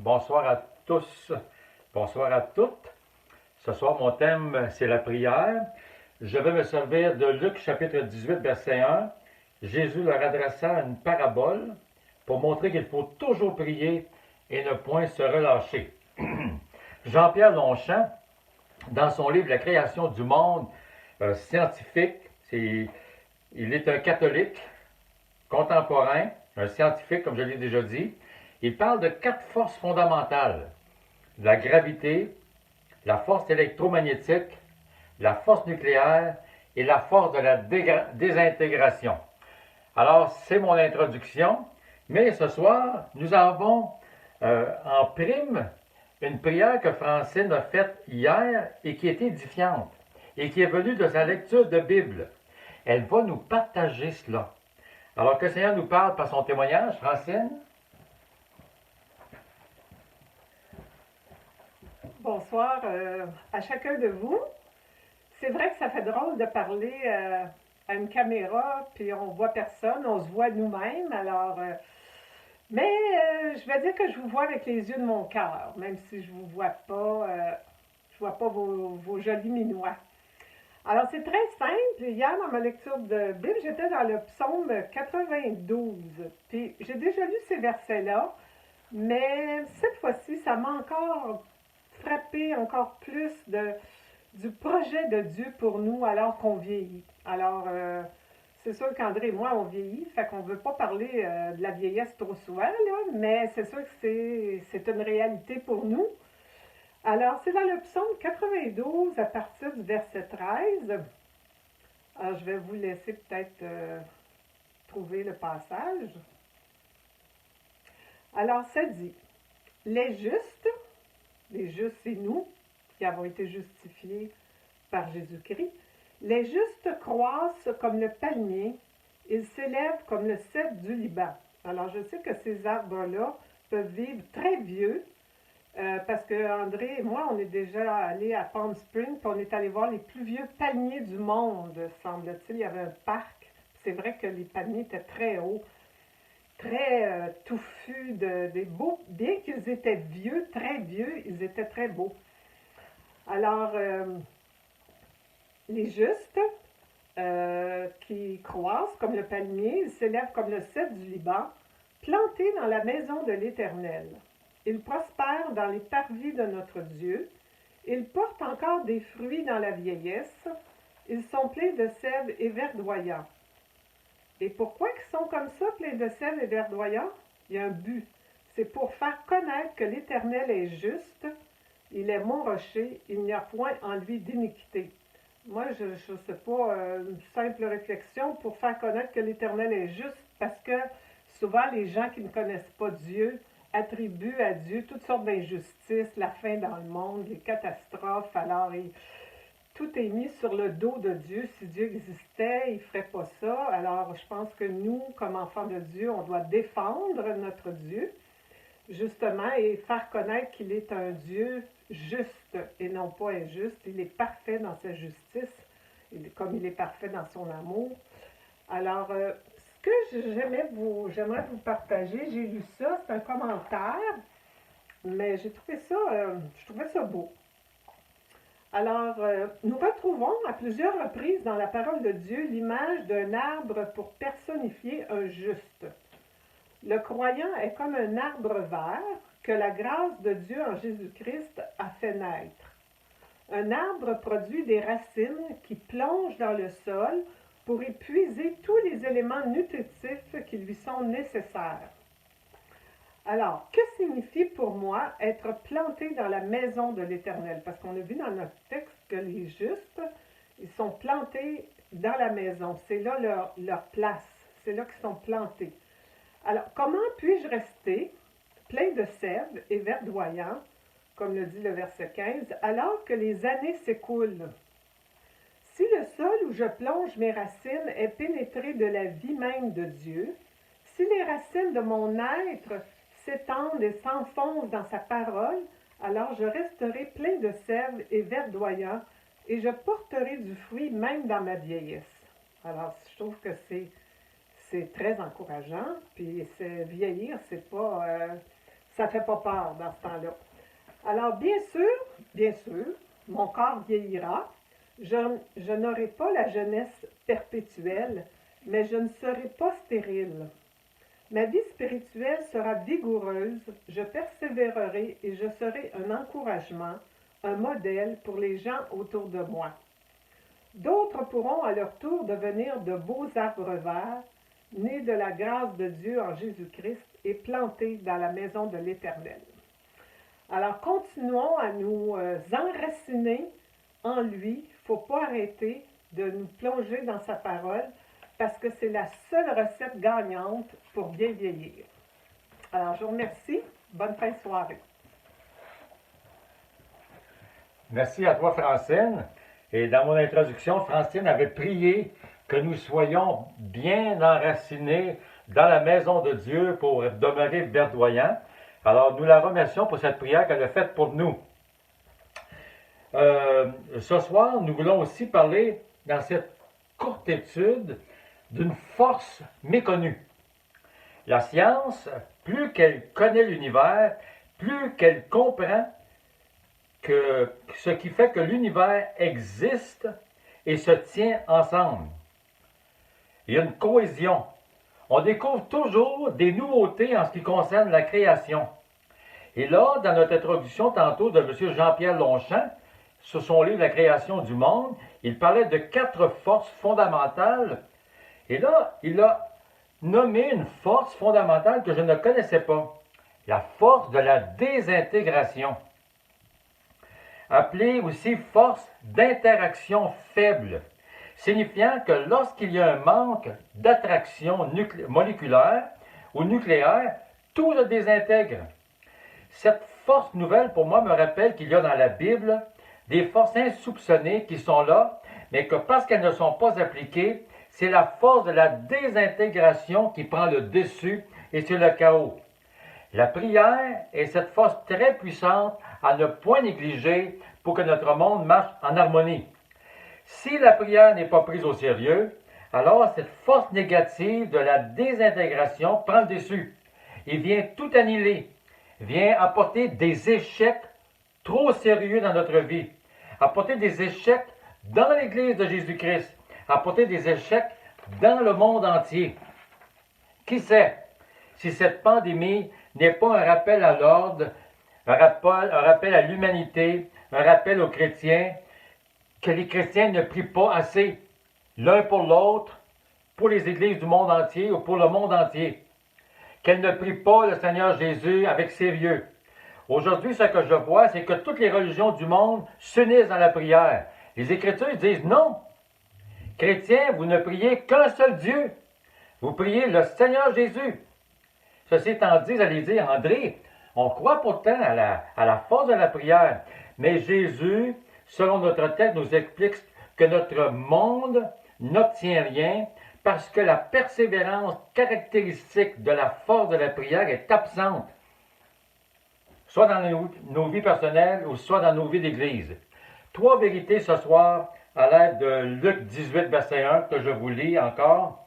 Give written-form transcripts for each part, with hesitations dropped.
Bonsoir à tous, bonsoir à toutes. Ce soir, mon thème, c'est la prière. Je vais me servir de Luc chapitre 18, verset 1. Jésus leur adressa une parabole pour montrer qu'il faut toujours prier et ne point se relâcher. Jean-Pierre Longchamp, dans son livre La création du monde scientifique, il est un catholique contemporain, un scientifique, comme je l'ai déjà dit. Il parle de 4 forces fondamentales: la gravité, la force électromagnétique, la force nucléaire et la force de la désintégration. Alors, c'est mon introduction, mais ce soir, nous avons en prime une prière que Francine a faite hier et qui est édifiante et qui est venue de sa lecture de Bible. Elle va nous partager cela. Alors que le Seigneur nous parle par son témoignage, Francine. Bonsoir à chacun de vous. C'est vrai que ça fait drôle de parler à une caméra, puis on voit personne, on se voit nous-mêmes. Mais je vais dire que je vous vois avec les yeux de mon cœur, même si je vous vois pas, je vois pas vos jolis minois. Alors c'est très simple. Hier dans ma lecture de Bible, j'étais dans le psaume 92. Puis j'ai déjà lu ces versets-là, mais cette fois-ci, ça m'a encore frappé encore plus du projet de Dieu pour nous alors qu'on vieillit. C'est sûr qu'André et moi, on vieillit, fait qu'on ne veut pas parler de la vieillesse trop souvent, là, mais c'est sûr que c'est une réalité pour nous. Alors, c'est dans le psaume 92, à partir du verset 13. Alors, je vais vous laisser peut-être trouver le passage. Alors, ça dit, les justes, c'est nous qui avons été justifiés par Jésus-Christ. Les justes croissent comme le palmier, ils s'élèvent comme le cèdre du Liban. Alors, je sais que ces arbres-là peuvent vivre très vieux, parce que André et moi, on est déjà allés à Palm Springs, puis on est allé voir les plus vieux palmiers du monde, semble-t-il. Il y avait un parc. C'est vrai que les palmiers étaient très hauts, très touffus, des beaux, bien qu'ils étaient vieux, très vieux, ils étaient très beaux. Alors, les justes qui croissent comme le palmier, ils s'élèvent comme le cèdre du Liban, plantés dans la maison de l'Éternel. Ils prospèrent dans les parvis de notre Dieu. Ils portent encore des fruits dans la vieillesse. Ils sont pleins de sève et verdoyants. Et pourquoi ils sont comme ça, pleins de sève et verdoyants? Il y a un but. C'est pour faire connaître que l'Éternel est juste. Il est mon rocher, il n'y a point en lui d'iniquité. Moi, je ne sais pas, une simple réflexion pour faire connaître que l'Éternel est juste, parce que souvent les gens qui ne connaissent pas Dieu attribuent à Dieu toutes sortes d'injustices, la faim dans le monde, les catastrophes. Alors, tout est mis sur le dos de Dieu. Si Dieu existait, il ne ferait pas ça. Alors, je pense que nous, comme enfants de Dieu, on doit défendre notre Dieu, justement, et faire connaître qu'il est un Dieu juste et non pas injuste. Il est parfait dans sa justice, comme il est parfait dans son amour. Alors, ce que j'aimerais vous partager, j'ai lu ça, c'est un commentaire, mais je trouvais ça beau. Alors, nous retrouvons à plusieurs reprises dans la parole de Dieu l'image d'un arbre pour personnifier un juste. Le croyant est comme un arbre vert que la grâce de Dieu en Jésus-Christ a fait naître. Un arbre produit des racines qui plongent dans le sol pour épuiser tous les éléments nutritifs qui lui sont nécessaires. Alors, que signifie pour moi être planté dans la maison de l'Éternel? Parce qu'on a vu dans notre texte que les justes, ils sont plantés dans la maison. C'est là leur place. C'est là qu'ils sont plantés. Alors, comment puis-je rester plein de sève et verdoyant, comme le dit le verset 15, alors que les années s'écoulent? Si le sol où je plonge mes racines est pénétré de la vie même de Dieu, si les racines de mon être s'étendent et s'enfoncent dans sa parole, alors je resterai plein de sève et verdoyant, et je porterai du fruit même dans ma vieillesse. Alors, je trouve que c'est très encourageant, puis vieillir, Ça ne fait pas peur dans ce temps-là. Alors, bien sûr, mon corps vieillira. Je n'aurai pas la jeunesse perpétuelle, mais je ne serai pas stérile. Ma vie spirituelle sera vigoureuse, je persévérerai et je serai un encouragement, un modèle pour les gens autour de moi. D'autres pourront à leur tour devenir de beaux arbres verts, nés de la grâce de Dieu en Jésus-Christ et plantés dans la maison de l'Éternel. Alors continuons à nous enraciner en lui. Il ne faut pas arrêter de nous plonger dans sa parole parce que c'est la seule recette gagnante pour bien vieillir. Alors, je vous remercie. Bonne fin de soirée. Merci à toi, Francine. Et dans mon introduction, Francine avait prié que nous soyons bien enracinés dans la maison de Dieu pour demeurer verdoyants. Alors, nous la remercions pour cette prière qu'elle a faite pour nous. Ce soir, nous voulons aussi parler, dans cette courte étude, d'une force méconnue. La science, plus qu'elle connaît l'univers, plus qu'elle comprend que ce qui fait que l'univers existe et se tient ensemble. Il y a une cohésion. On découvre toujours des nouveautés en ce qui concerne la création. Et là, dans notre introduction tantôt de M. Jean-Pierre Longchamp, sur son livre La création du monde, il parlait de 4 forces fondamentales. Et là, il a nommé une force fondamentale que je ne connaissais pas. La force de la désintégration. Appelée aussi force d'interaction faible, signifiant que lorsqu'il y a un manque d'attraction moléculaire ou nucléaire, tout se désintègre. Cette force nouvelle, pour moi, me rappelle qu'il y a dans la Bible des forces insoupçonnées qui sont là, mais que parce qu'elles ne sont pas appliquées, c'est la force de la désintégration qui prend le dessus et c'est le chaos. La prière est cette force très puissante à ne point négliger pour que notre monde marche en harmonie. Si la prière n'est pas prise au sérieux, alors cette force négative de la désintégration prend le dessus et vient tout annihiler, vient apporter des échecs trop sérieux dans notre vie, apporter des échecs dans l'Église de Jésus-Christ, apporter des échecs dans le monde entier. Qui sait si cette pandémie n'est pas un rappel à l'ordre, un rappel à l'humanité, un rappel aux chrétiens, que les chrétiens ne prient pas assez l'un pour l'autre, pour les églises du monde entier ou pour le monde entier. Qu'elles ne prient pas le Seigneur Jésus avec sérieux. Aujourd'hui, ce que je vois, c'est que toutes les religions du monde s'unissent dans la prière. Les Écritures disent non. Chrétiens, vous ne priez qu'un seul Dieu. Vous priez le Seigneur Jésus. Ceci étant dit, j'allais dire, André, on croit pourtant à la force de la prière, mais Jésus, selon notre texte, nous explique que notre monde n'obtient rien parce que la persévérance caractéristique de la force de la prière est absente, soit dans nos vies personnelles ou soit dans nos vies d'Église. 3 vérités ce soir à l'aide de Luc 18, verset 1, que je vous lis encore.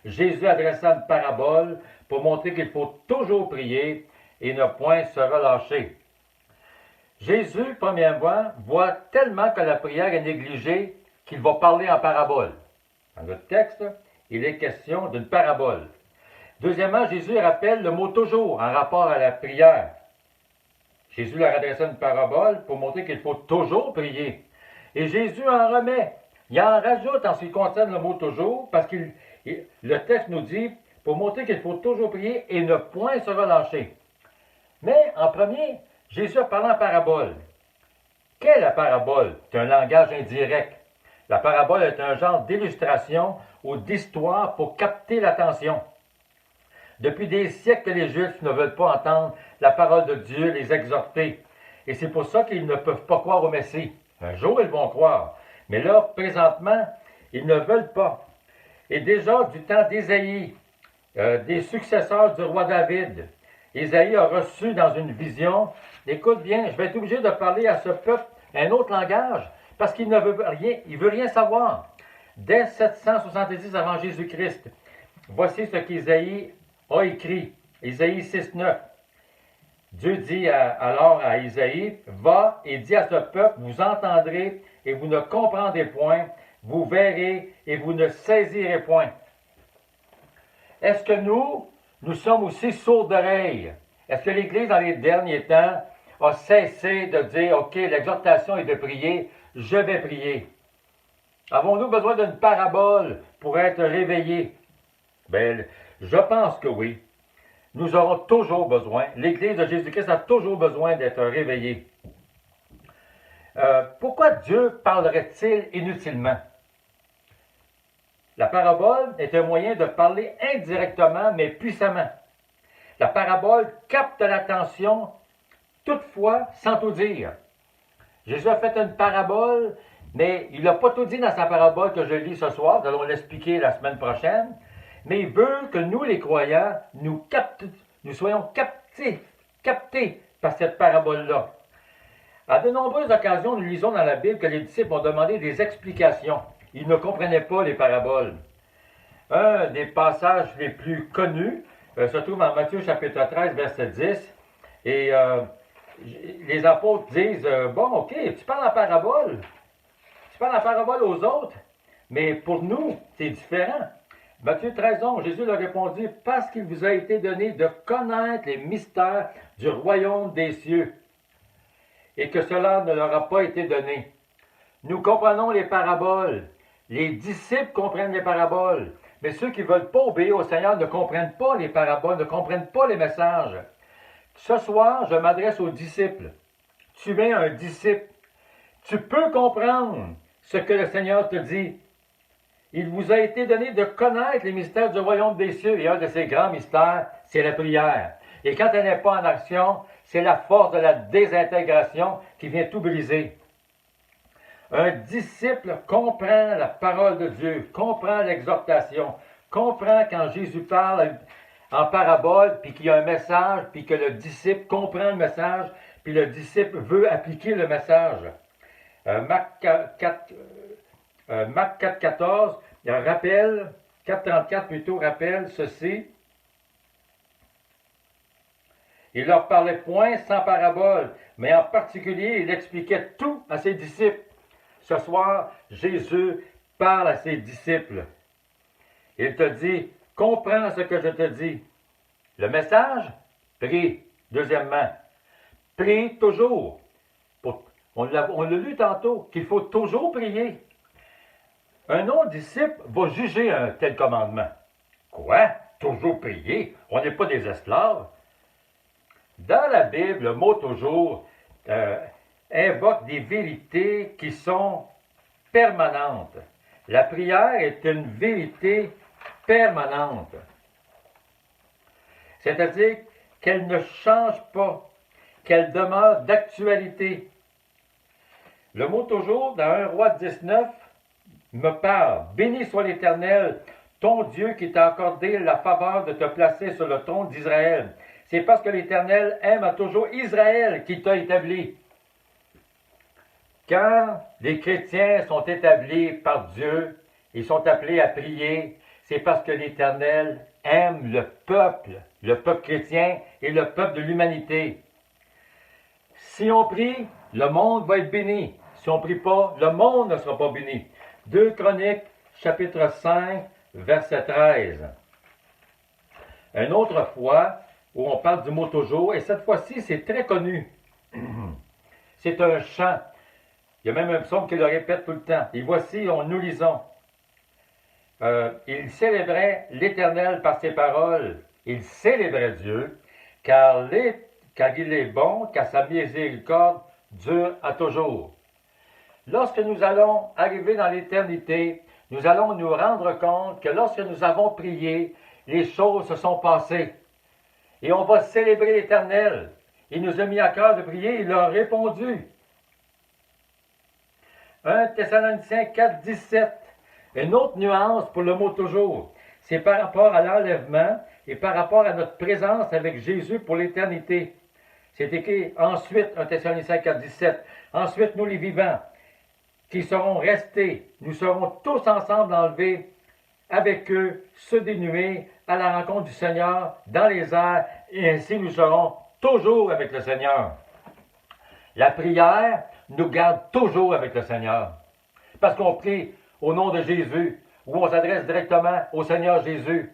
Jésus adressa une parabole pour montrer qu'il faut toujours prier et ne point se relâcher. Jésus, premièrement, voit tellement que la prière est négligée qu'il va parler en parabole. Dans notre texte, il est question d'une parabole. Deuxièmement, Jésus rappelle le mot « toujours » en rapport à la prière. Jésus leur adressait une parabole pour montrer qu'il faut toujours prier. Et Jésus en remet. Il en rajoute en ce qui concerne le mot « toujours » parce que le texte nous dit pour montrer qu'il faut toujours prier et ne point se relâcher. Mais en premier, Jésus a parlé en parabole. Qu'est la parabole? C'est un langage indirect. La parabole est un genre d'illustration ou d'histoire pour capter l'attention. Depuis des siècles que les Juifs ne veulent pas entendre la parole de Dieu les exhorter. Et c'est pour ça qu'ils ne peuvent pas croire au Messie. Un jour, ils vont croire. Mais là, présentement, ils ne veulent pas. Et déjà, du temps d'Ésaïe, des successeurs du roi David, Ésaïe a reçu dans une vision, écoute bien, je vais être obligé de parler à ce peuple un autre langage, parce qu'il ne veut rien, il veut rien savoir. Dès 770 avant Jésus-Christ, voici ce qu'Ésaïe a écrit, Ésaïe 6, 9. Dieu dit alors à Isaïe, va et dis à ce peuple, vous entendrez et vous ne comprendrez point, vous verrez et vous ne saisirez point. Est-ce que nous sommes aussi sourds d'oreille? Est-ce que l'Église, dans les derniers temps, a cessé de dire, OK, l'exhortation est de prier, je vais prier? Avons-nous besoin d'une parabole pour être réveillés? Bien, je pense que oui. Nous aurons toujours besoin, l'Église de Jésus-Christ a toujours besoin d'être réveillée. Pourquoi Dieu parlerait-il inutilement? La parabole est un moyen de parler indirectement, mais puissamment. La parabole capte l'attention, toutefois, sans tout dire. Jésus a fait une parabole, mais il n'a pas tout dit dans sa parabole que je lis ce soir, nous allons l'expliquer la semaine prochaine, mais il veut que nous, les croyants, nous soyons captés par cette parabole-là. À de nombreuses occasions, nous lisons dans la Bible que les disciples ont demandé des explications. Ils ne comprenaient pas les paraboles. Un des passages les plus connus se trouve en Matthieu chapitre 13, verset 10. Et les apôtres disent, bon, ok, tu parles en parabole. Tu parles en parabole aux autres. Mais pour nous, c'est différent. Matthieu 13, 11, Jésus leur répondit, parce qu'il vous a été donné de connaître les mystères du royaume des cieux, et que cela ne leur a pas été donné. Nous comprenons les paraboles. Les disciples comprennent les paraboles. Mais ceux qui ne veulent pas obéir au Seigneur ne comprennent pas les paraboles, ne comprennent pas les messages. Ce soir, je m'adresse aux disciples. Tu es un disciple. Tu peux comprendre ce que le Seigneur te dit. Il vous a été donné de connaître les mystères du royaume des cieux. Et un de ces grands mystères, c'est la prière. Et quand elle n'est pas en action, c'est la force de la désintégration qui vient tout briser. Un disciple comprend la parole de Dieu, comprend l'exhortation, comprend quand Jésus parle en parabole, puis qu'il y a un message, puis que le disciple comprend le message, puis le disciple veut appliquer le message. Marc 4, 14, rappelle, 4,34 plutôt, rappelle ceci. Il leur parlait point sans parabole, mais en particulier, il expliquait tout à ses disciples. Ce soir, Jésus parle à ses disciples. Il te dit, comprends ce que je te dis. Le message, prie. Deuxièmement, prie toujours. On l'a lu tantôt, qu'il faut toujours prier. Un non-disciple va juger un tel commandement. Quoi? Toujours prier? On n'est pas des esclaves. Dans la Bible, le mot toujours invoque des vérités qui sont permanentes. La prière est une vérité permanente. C'est-à-dire qu'elle ne change pas, qu'elle demeure d'actualité. Le mot toujours, dans 1 Roi 19, me parle. Béni soit l'Éternel, ton Dieu qui t'a accordé la faveur de te placer sur le trône d'Israël. C'est parce que l'Éternel aime à toujours Israël qui t'a établi. Quand les chrétiens sont établis par Dieu, ils sont appelés à prier, c'est parce que l'Éternel aime le peuple chrétien et le peuple de l'humanité. Si on prie, le monde va être béni. Si on ne prie pas, le monde ne sera pas béni. 2 Chroniques, chapitre 5, verset 13. Une autre fois, où on parle du mot toujours, et cette fois-ci, c'est très connu. C'est un chant. Il y a même un psaume qui le répète tout le temps. Et voici, nous lisons. Il célébrait l'Éternel par ses paroles. Il célébrait Dieu, car il est bon, car sa miséricorde dure à toujours. Lorsque nous allons arriver dans l'éternité, nous allons nous rendre compte que lorsque nous avons prié, les choses se sont passées. Et on va célébrer l'Éternel. Il nous a mis à cœur de prier, il a répondu. 1 Thessaloniciens 4, 17. Une autre nuance pour le mot toujours. C'est par rapport à l'enlèvement et par rapport à notre présence avec Jésus pour l'éternité. C'est écrit ensuite, 1 Thessaloniciens 4, 17. Ensuite, nous les vivants, qui seront restés, nous serons tous ensemble enlevés avec eux, se dénuer à la rencontre du Seigneur dans les airs, et ainsi nous serons toujours avec le Seigneur. La prière nous garde toujours avec le Seigneur. Parce qu'on prie au nom de Jésus, ou on s'adresse directement au Seigneur Jésus.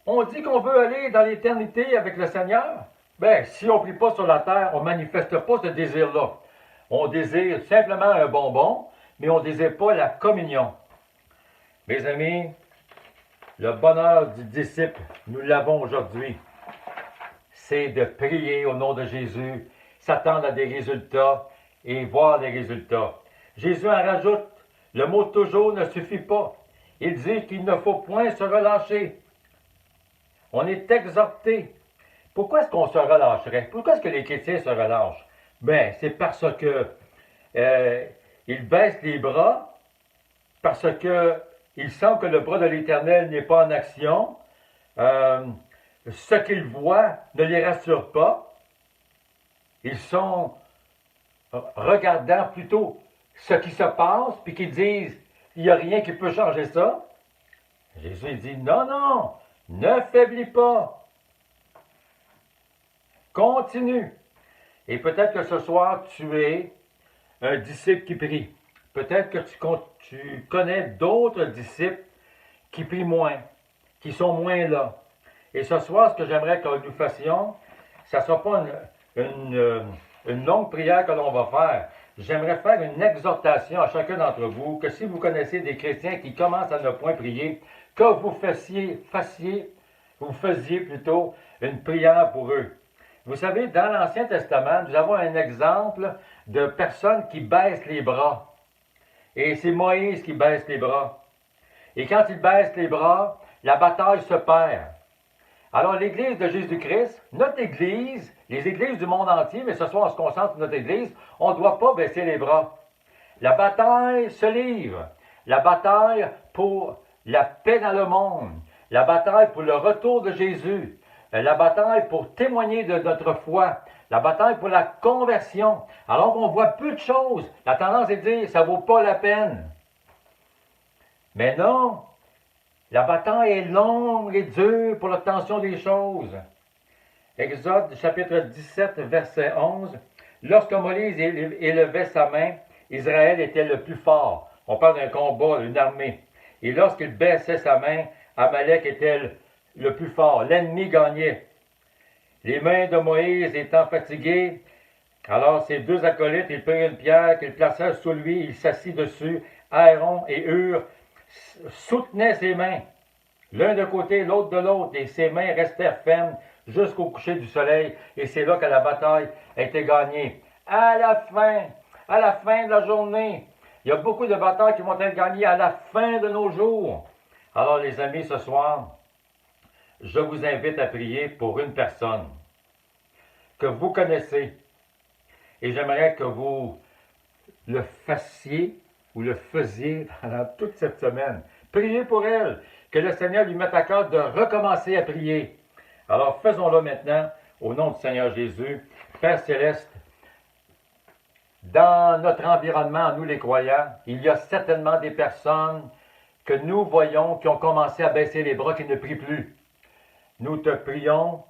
On dit qu'on veut aller dans l'éternité avec le Seigneur. Ben, si on ne prie pas sur la terre, on ne manifeste pas ce désir-là. On désire simplement un bonbon, mais on ne désire pas la communion. Mes amis, le bonheur du disciple, nous l'avons aujourd'hui. C'est de prier au nom de Jésus, s'attendre à des résultats et voir des résultats. Jésus en rajoute, le mot toujours ne suffit pas. Il dit qu'il ne faut point se relâcher. On est exhorté. Pourquoi est-ce qu'on se relâcherait? Pourquoi est-ce que les chrétiens se relâchent? Ben, c'est parce que ils baissent les bras, parce qu'ils sentent que le bras de l'Éternel n'est pas en action. Ce qu'ils voient ne les rassure pas. Ils sont regardant plutôt ce qui se passe, puis qu'ils disent, il n'y a rien qui peut changer ça. Jésus dit, non, non, ne faiblis pas. Continue. Et peut-être que ce soir, tu es un disciple qui prie. Peut-être que tu connais d'autres disciples qui prient moins, qui sont moins là. Et ce soir, ce que j'aimerais que nous fassions, ça ne sera pas une longue prière que l'on va faire. J'aimerais faire une exhortation à chacun d'entre vous, que si vous connaissez des chrétiens qui commencent à ne point prier, que vous faisiez plutôt une prière pour eux. Vous savez, dans l'Ancien Testament, nous avons un exemple de personnes qui baissent les bras. Et c'est Moïse qui baisse les bras. Et quand il baisse les bras, la bataille se perd. Alors l'Église de Jésus-Christ, notre Église, les églises du monde entier, mais ce soir on se concentre sur notre Église, on ne doit pas baisser les bras. La bataille se livre. La bataille pour la paix dans le monde. La bataille pour le retour de Jésus. La bataille pour témoigner de notre foi. La bataille pour la conversion. Alors qu'on voit peu de choses, la tendance est de dire, ça ne vaut pas la peine. Mais non, la bataille est longue et dure pour l'obtention des choses. Exode chapitre 17, verset 11. Lorsque Moïse élevait sa main, Israël était le plus fort. On parle d'un combat, d'une armée. Et lorsqu'il baissait sa main, Amalek était le plus fort. L'ennemi gagnait. Les mains de Moïse étant fatiguées, alors ses deux acolytes, ils prirent une pierre qu'ils placèrent sous lui, il s'assit dessus. Aaron et Hur soutenaient ses mains, l'un de côté, l'autre de l'autre, et ses mains restèrent fermes jusqu'au coucher du soleil, et c'est là que la bataille a été gagnée. À la fin de la journée, il y a beaucoup de batailles qui vont être gagnées à la fin de nos jours. Alors les amis, ce soir, je vous invite à prier pour une personne que vous connaissez, et j'aimerais que vous le fassiez ou le faisiez pendant toute cette semaine. Priez pour elle, que le Seigneur lui mette à cœur de recommencer à prier. Alors faisons-le maintenant, au nom du Seigneur Jésus. Père Céleste, dans notre environnement, nous les croyants, il y a certainement des personnes que nous voyons qui ont commencé à baisser les bras, qui ne prient plus. Nous te prions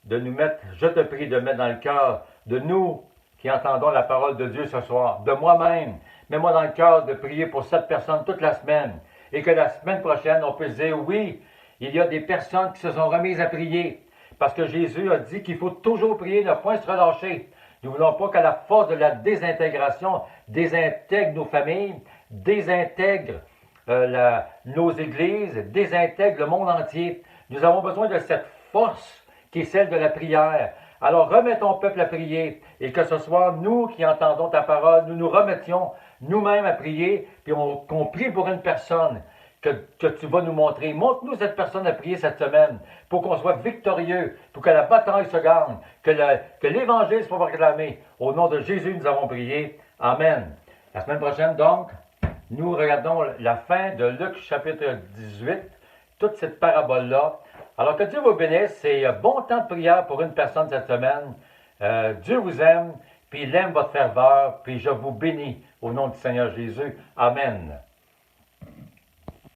de nous mettre, je te prie de mettre dans le cœur de nous qui entendons la parole de Dieu ce soir, de moi-même, mets-moi dans le cœur de prier pour cette personne toute la semaine, et que la semaine prochaine, on puisse dire, oui, il y a des personnes qui se sont remises à prier, parce que Jésus a dit qu'il faut toujours prier, ne point se relâcher. Nous ne voulons pas qu'à la force de la désintégration, désintègre nos familles, désintègre nos églises, désintègre le monde entier. Nous avons besoin de cette force qui est celle de la prière. Alors remets ton peuple à prier, et que ce soit nous qui entendons ta parole, nous nous remettions nous-mêmes à prier, puis qu'on prie pour une personne que tu vas nous montrer. Montre-nous cette personne à prier cette semaine, pour qu'on soit victorieux, pour que la bataille se gagne, que l'Évangile soit proclamé. Au nom de Jésus, nous avons prié. Amen. La semaine prochaine, donc, nous regardons la fin de Luc chapitre 18, toute cette parabole-là. Alors que Dieu vous bénisse, c'est un bon temps de prière pour une personne cette semaine. Dieu vous aime, puis il aime votre ferveur, puis je vous bénis au nom du Seigneur Jésus. Amen.